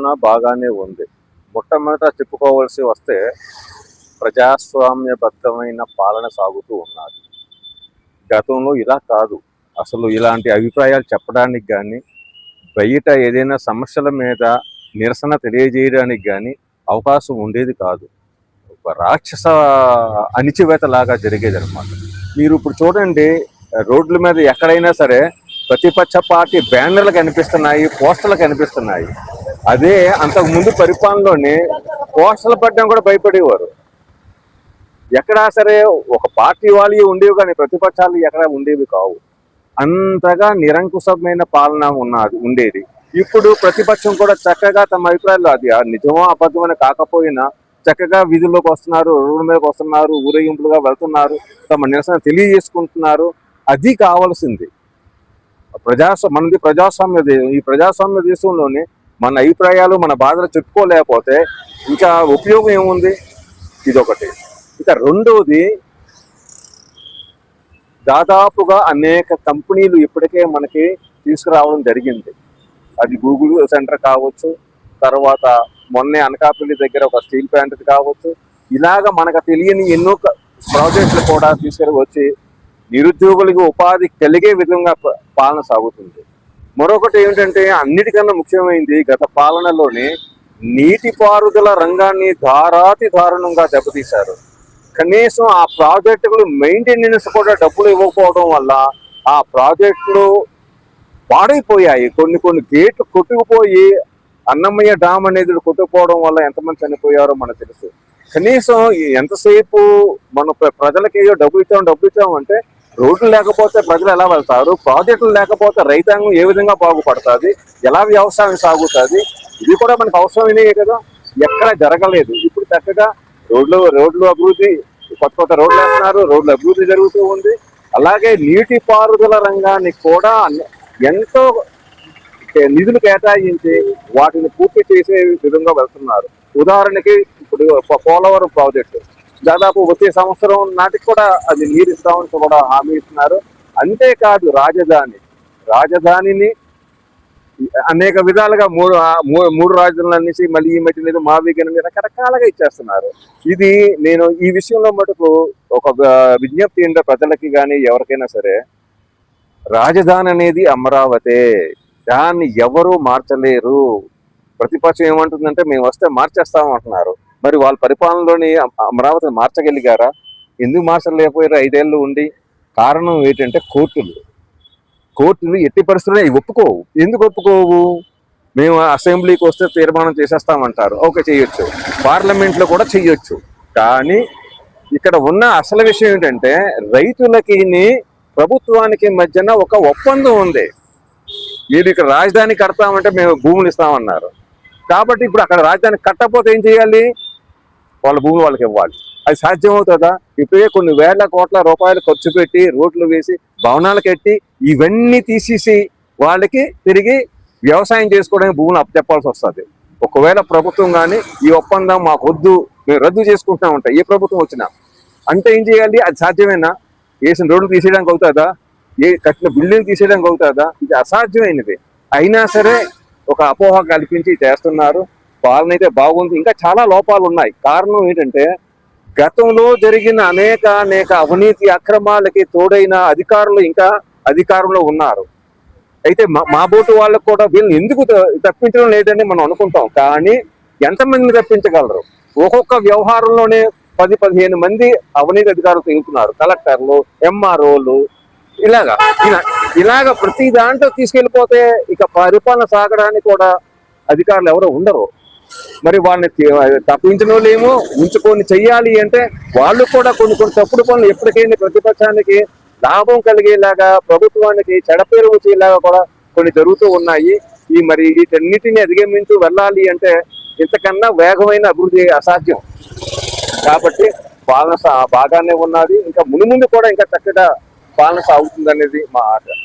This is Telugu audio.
పాలన బాగానే ఉంది. మొట్టమొదట చెప్పుకోవాల్సి వస్తే ప్రజాస్వామ్యబద్ధమైన పాలన సాగుతూ ఉన్నది. గతంలో ఇలా కాదు. అసలు ఇలాంటి అభిప్రాయాలు చెప్పడానికి కానీ, బయట ఏదైనా సమస్యల మీద నిరసన తెలియజేయడానికి కానీ అవకాశం ఉండేది కాదు. ఒక రాక్షస అణిచివేతలాగా జరిగేది అనమాట. మీరు ఇప్పుడు చూడండి, రోడ్ల మీద ఎక్కడైనా సరే ప్రతిపక్ష పార్టీ బ్యానర్లు కనిపిస్తున్నాయి, పోస్టర్లు కనిపిస్తున్నాయి. అదే అంతకుముందు పరిపాలనలోనే పోస్టర్లు పడడం కూడా భయపడేవారు. ఎక్కడా సరే ఒక పార్టీ వాళ్ళు ఉండేవి కానీ ప్రతిపక్షాలు ఎక్కడ ఉండేవి కావు. అంతగా నిరంకుశమైన పాలన ఉండేది. ఇప్పుడు ప్రతిపక్షం కూడా చక్కగా తమ అభిప్రాయాలు, అది నిజమో అబద్ధమని కాకపోయినా చక్కగా వీధుల్లోకి వస్తున్నారు, రోడ్డు మీదకి వస్తున్నారు, ఊరేగింపులుగా వెళ్తున్నారు, తమ నిరసన తెలియజేసుకుంటున్నారు. అది కావాల్సింది. మనది ప్రజాస్వామ్య దేశం. ఈ ప్రజాస్వామ్య దేశంలోనే మన అభిప్రాయాలు, మన బాధలు చెప్పుకోలేకపోతే ఇంకా ఉపయోగం ఏముంది? ఇదొకటి. ఇక రెండోది, దాదాపుగా అనేక కంపెనీలు ఇప్పటికే మనకి తీసుకురావడం జరిగింది. అది గూగుల్ సెంటర్ కావచ్చు, తర్వాత మొన్నే అనకాపల్లి దగ్గర ఒక స్టీల్ ప్లాంట్ కావచ్చు. ఇలాగ మనకు తెలియని ఎన్నో ప్రాజెక్టులు కూడా తీసుకుని వచ్చి నిరుద్యోగులకు ఉపాధి కలిగే విధంగా పాలన సాగుతుంది. మరొకటి ఏమిటంటే, అన్నిటికన్నా ముఖ్యమైనది, గత పాలనలోనే నీటిపారుదల రంగాన్ని దారుణంగా దెబ్బతీశారు. కనీసం ఆ ప్రాజెక్టులు మెయింటెనెన్స్ కూడా డబ్బులు ఇవ్వకపోవడం వల్ల ఆ ప్రాజెక్టులు పాడైపోయాయి. కొన్ని గేట్లు కొట్టుకుపోయి, అన్నమయ్య డామ్ అనేది కొట్టుకుపోవడం వల్ల ఎంతమంది చనిపోయారో మనకు తెలుసు. కనీసం ఎంతసేపు మన ప్రజలకి డబ్బులు ఇచ్చాం అంటే, రోడ్లు లేకపోతే ప్రజలు ఎలా వెళ్తారు? ప్రాజెక్టులు లేకపోతే రైతాంగం ఏ విధంగా బాగుపడుతుంది? ఎలా వ్యవసాయం సాగుతుంది? ఇది కూడా మనకు అవసరమైనవి కదా. ఎక్కడ జరగలేదు. ఇప్పుడు చక్కగా రోడ్లు అభివృద్ధి, కొత్త రోడ్లు వేస్తున్నారు, రోడ్ల అభివృద్ధి జరుగుతూ ఉంది. అలాగే నీటిపారుదల రంగానికి కూడా ఎంతో నిధులు కేటాయించి వాటిని పూర్తి చేసే విధంగా వెళ్తున్నారు. ఉదాహరణకి ఇప్పుడు పోలవరం ప్రాజెక్టు దాదాపు వచ్చే సంవత్సరం నాటికి కూడా అది నీరు ఇస్తామని కూడా హామీ ఇస్తున్నారు. అంతేకాదు, రాజధానిని అనేక విధాలుగా మూడు రాజధానులు అనేసి మళ్ళీ ఈ మధ్య మీద మావిగన రకరకాలుగా ఇచ్చేస్తున్నారు. ఇది నేను ఈ విషయంలో మటుకు ఒక విజ్ఞప్తి ఏంటో ప్రజలకి కానీ ఎవరికైనా సరే, రాజధాని అనేది అమరావతి. దాన్ని ఎవరు మార్చలేరు. ప్రతిపక్షం ఏమంటుందంటే, మేము వస్తే మార్చేస్తామంటున్నారు. మరి వాళ్ళ పరిపాలనలోని అమరావతిని మార్చగలిగారా? ఎందుకు మార్చలేకపోయారు 5 ఏళ్ళు ఉండి? కారణం ఏంటంటే కోర్టులు ఎట్టి పరిస్థితుల్లో ఒప్పుకోవు. ఎందుకు ఒప్పుకోవు? మేము అసెంబ్లీకి వస్తే తీర్మానం చేసేస్తామంటారు. ఓకే, చేయొచ్చు. పార్లమెంట్లో కూడా చెయ్యొచ్చు. కానీ ఇక్కడ ఉన్న అసలు విషయం ఏంటంటే, రైతులకి ప్రభుత్వానికి మధ్యన ఒక ఒప్పందం ఉంది. మీరు ఇక్కడ రాజధాని కడతామంటే మేము భూములు ఇస్తామన్నారు. కాబట్టి ఇప్పుడు అక్కడ రాజధాని కట్టకపోతే ఏం చేయాలి? వాళ్ళ భూములు వాళ్ళకి ఇవ్వాలి. అది సాధ్యమవుతుందా? ఇప్పుడే కొన్ని వేల కోట్ల రూపాయలు ఖర్చు పెట్టి రోడ్లు వేసి భవనాలు కట్టి ఇవన్నీ తీసేసి వాళ్ళకి తిరిగి వ్యవసాయం చేసుకోవడానికి భూములు అప్పచెప్పాల్సి వస్తుంది. ఒకవేళ ప్రభుత్వం కానీ ఈ ఒప్పందం మాకు వద్దు, మేము రద్దు చేసుకుంటున్నామంటే, ఏ ప్రభుత్వం వచ్చినా అంటే ఏం చేయాలి? అది సాధ్యమేనా? వేసిన రోడ్లు తీసేయడానికి అవుతుందా? కట్టిన బిల్డింగ్ తీసేయడానికి అవుతుందా? ఇది అసాధ్యమైనది. అయినా సరే ఒక అపోహ కల్పించి చేస్తున్నారు. పాలన అయితే బాగుంది, ఇంకా చాలా లోపాలు ఉన్నాయి. కారణం ఏంటంటే, గతంలో జరిగిన అనేక అవినీతి అక్రమాలకి తోడైన అధికారులు ఇంకా అధికారంలో ఉన్నారు. అయితే మా బోటు వాళ్ళకు కూడా వీళ్ళని ఎందుకు తప్పించడం లేదని మనం అనుకుంటాం. కానీ ఎంతమందిని తప్పించగలరు? ఒక్కొక్క వ్యవహారంలోనే 10-15 మంది అవినీతి అధికారులు తిరుగుతున్నారు. కలెక్టర్లు, ఎంఆర్ఓలు, ఇలాగా ప్రతి దాంట్లో తీసుకెళ్ళిపోతే ఇక పరిపాలన సాగడానికి కూడా అధికారులు ఎవరో ఉండరు. మరి వాళ్ళని తప్పించడం లేము, ఉంచుకొని చెయ్యాలి అంటే వాళ్ళు కూడా కొన్ని తప్పుడు పనులు ఎప్పటికైనా ప్రతిపక్షానికి లాభం కలిగేలాగా, ప్రభుత్వానికి చెడపేరు వచ్చేలాగా కూడా కొన్ని జరుగుతూ ఉన్నాయి. మరి వీటన్నిటిని అధిగమించి వెళ్ళాలి అంటే ఇంతకన్నా వేగమైన అభివృద్ధి అసాధ్యం. కాబట్టి పాలన బాగానే ఉన్నది. ఇంకా మునుముందు కూడా ఇంకా చక్కగా పాలన సాగుతుంది అనేది మా ఆశ.